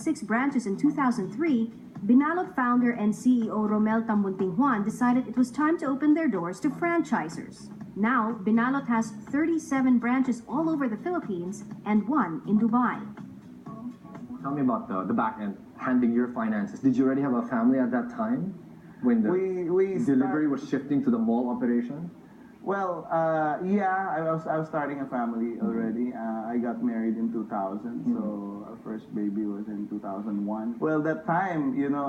6 branches in 2003, Binalot founder and CEO Rommel Juan decided it was time to open their doors to franchisors. Now, Binalot has 37 branches all over the Philippines and 1 in Dubai. Tell me about the back end, handling your finances. Did you already have a family at that time when the delivery was shifting to the mall operation? Well, yeah, I was starting a family already. I got married in 2000, so our first baby was in 2001. Well, that time, you know,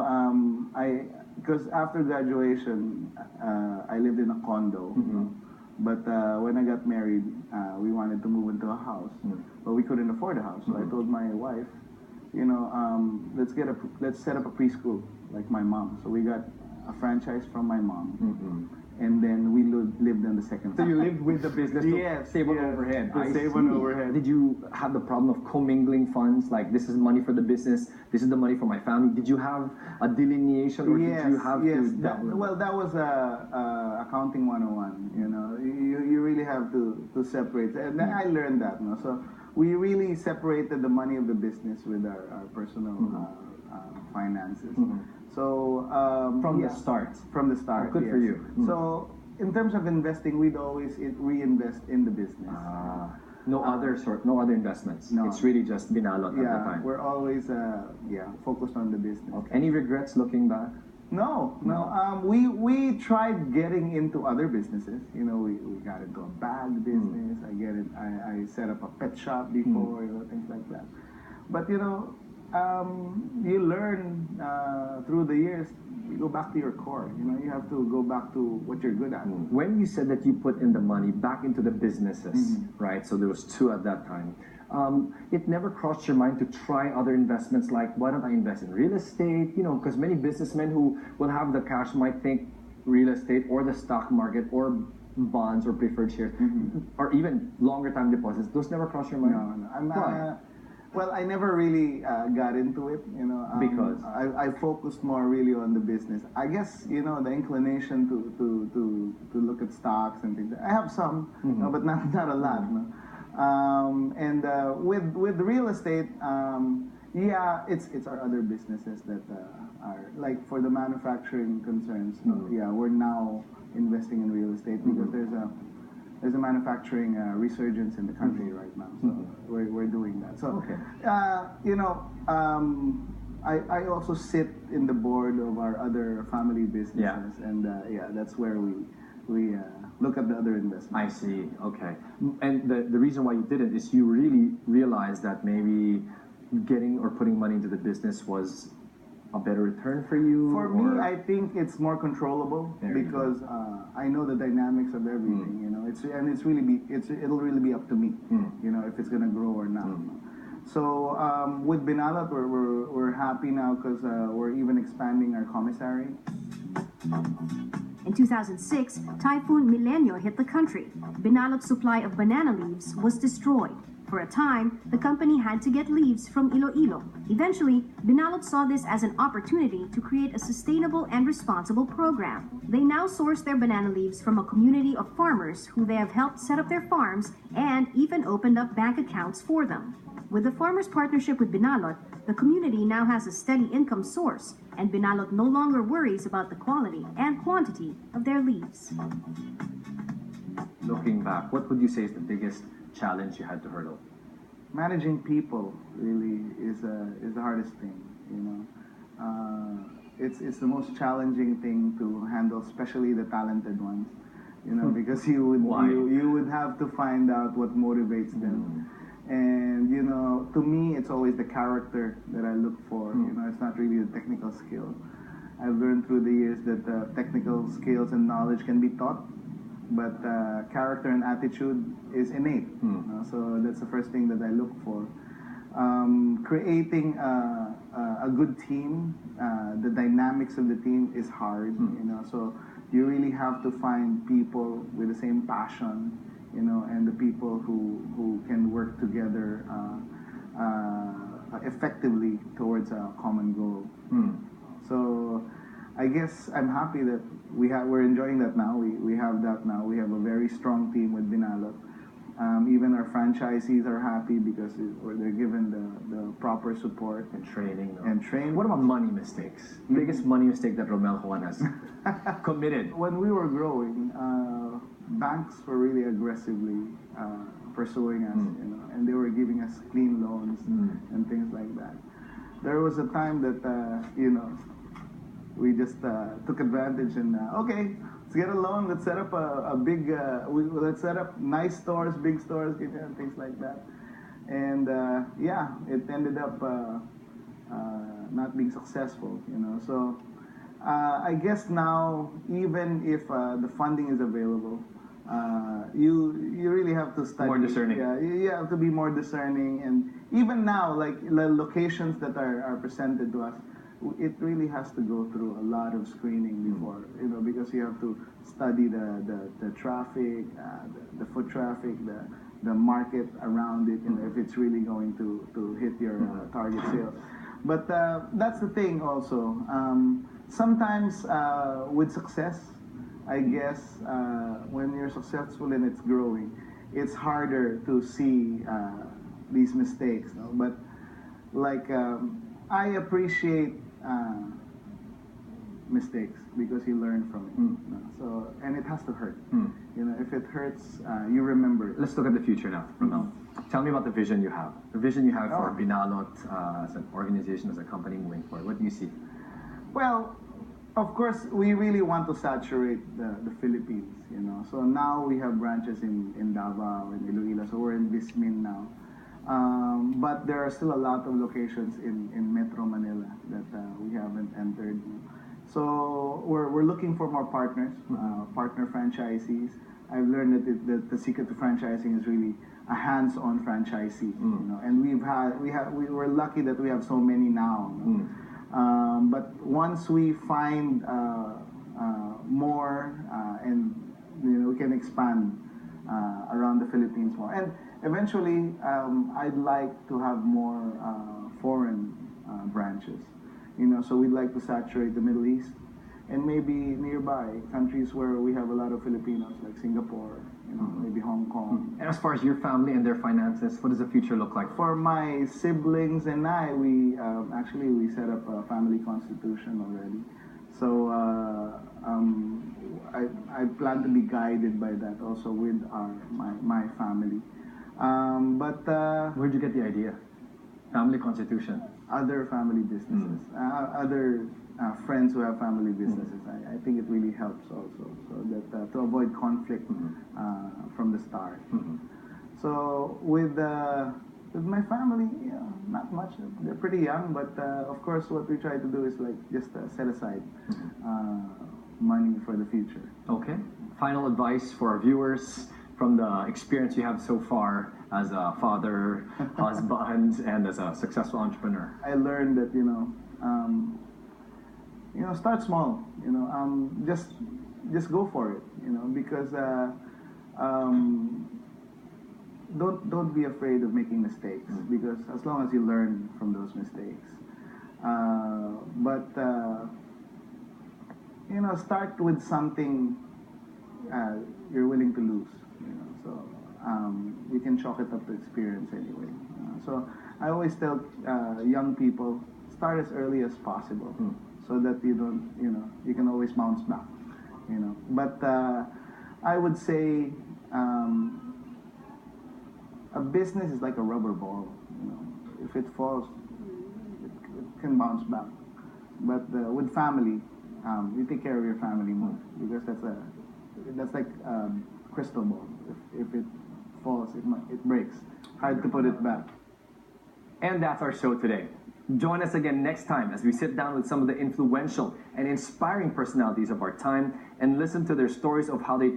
because after graduation, I lived in a condo. But when I got married, we wanted to move into a house, but we couldn't afford a house. So I told my wife, you know, let's set up a preschool like my mom. So we got a franchise from my mom. And then we lived on the second So floor. you lived with the business to save on overhead. To save on overhead. Did you have the problem of commingling funds? Like, this is money for the business, this is the money for my family. Did you have a delineation, or did you have to? Well, that was accounting 101. You know, you really have to separate. And I learned that. No? So we really separated the money of the business with our personal finances. So from the start. From the start. Good for you. So in terms of investing, we'd always reinvest in the business. No other investments. No. It's really just Binalot at the time. We're always focused on the business. Okay. Any regrets looking back? No. We tried getting into other businesses. You know, we got into a bag business. I set up a pet shop before, you know, things like that. But you know, you learn through the years. You go back to your core. You know, you have to go back to what you're good at. When you said that you put in the money back into the businesses, right? So there was 2 at that time. It never crossed your mind to try other investments, like, why don't I invest in real estate? You know, because many businessmen who will have the cash might think real estate or the stock market or bonds or preferred shares or even longer time deposits. Those never cross your mind? No. Well, I never really got into it, you know. Because? I focused more really on the business. I guess, you know, the inclination to look at stocks and things. I have some, no, but not a lot. No? And with real estate, it's our other businesses that are, like for the manufacturing concerns, we're now investing in real estate because there's a manufacturing resurgence in the country right now, so we're doing that. So, you know, I also sit in the board of our other family businesses, and that's where we look at the other investments. I see. Okay. And the reason why you did it is you really realized that maybe getting or putting money into the business was a better return for you? For me, I think it's more controllable because I know the dynamics of everything. You know, it'll really be up to me. You know, if it's gonna grow or not. So with Binalot, we're happy now because we're even expanding our commissary. In 2006, Typhoon Milenio hit the country. Binalot's supply of banana leaves was destroyed. For a time, the company had to get leaves from Iloilo. Eventually, Binalot saw this as an opportunity to create a sustainable and responsible program. They now source their banana leaves from a community of farmers who they have helped set up their farms and even opened up bank accounts for them. With the farmers' partnership with Binalot, the community now has a steady income source, and Binalot no longer worries about the quality and quantity of their leaves. Looking back, what would you say is the biggest challenge you had to hurdle? Managing people really is the hardest thing. You know, it's the most challenging thing to handle, especially the talented ones. You know, because you would have to find out what motivates them. And you know, to me, it's always the character that I look for. You know, it's not really the technical skill. I've learned through the years that technical skills and knowledge can be taught, but character and attitude is innate. So that's the first thing that I look for. Creating a good team, the dynamics of the team is hard. You know, so you really have to find people with the same passion. You know, and the people who can work together effectively towards a common goal. So I guess I'm happy that we're enjoying that now. We have that now. We have a very strong team with Binalot. Even our franchisees are happy because they're given the proper support And training. No? and training. What about money mistakes? Biggest money mistake that Rommel Juan has committed? When we were growing, banks were really aggressively pursuing us, and they were giving us clean loans and things like that. There was a time that we just took advantage and okay, let's get a loan. Let's set up a big. Let's set up nice stores, big stores, and things like that. And it ended up not being successful. So I guess now, even if the funding is available, you really have to study. More discerning. Yeah, you have to be more discerning. And even now, like the locations that are presented to us, it really has to go through a lot of screening before, because you have to study the traffic, the foot traffic, the market around it, if it's really going to hit your target sales. But that's the thing also. Sometimes with success, I guess when you're successful and it's growing, it's harder to see these mistakes. No? But like I appreciate mistakes because you learn from it. So and it has to hurt. If it hurts, you remember it. Let's look at the future now, Rommel. Tell me about the vision you have. The vision you have for Binalot as an organization, as a company moving forward. What do you see? Well, of course, we really want to saturate the Philippines. So now we have branches in Davao and Iloilo. So we're in Bismin now. But there are still a lot of locations in Metro Manila that we haven't entered. So we're looking for more partners, partner franchisees. I've learned that the secret to franchising is really a hands-on franchisee. And we're lucky that we have so many now. But once we find more, and we can expand around the Philippines more, and eventually I'd like to have more foreign branches. So we'd like to saturate the Middle East and maybe nearby countries where we have a lot of Filipinos, like Singapore, maybe Hong Kong. And as far as your family and their finances, what does the future look like? For my siblings and we set up a family constitution already. So I plan to be guided by that also with my family. Where'd you get the idea? Family constitution. Other family businesses, other friends who have family businesses. I think it really helps also, so that to avoid conflict from the start. So with my family, not much. They're pretty young, but of course, what we try to do is like just set aside money for the future. Okay. Final advice for our viewers from the experience you have so far as a father, husband, and as a successful entrepreneur. I learned that start small. Just go for it. Because don't be afraid of making mistakes, because as long as you learn from those mistakes. Start with something you're willing to lose. So you can chalk it up to experience anyway. So I always tell young people, start as early as possible, so that you don't, you can always bounce back. But I would say a business is like a rubber ball. If it falls, it can bounce back. But with family, you take care of your family more, because that's like crystal ball. If it falls, it breaks. Hard to put it back. And that's our show today. Join us again next time as we sit down with some of the influential and inspiring personalities of our time and listen to their stories of how they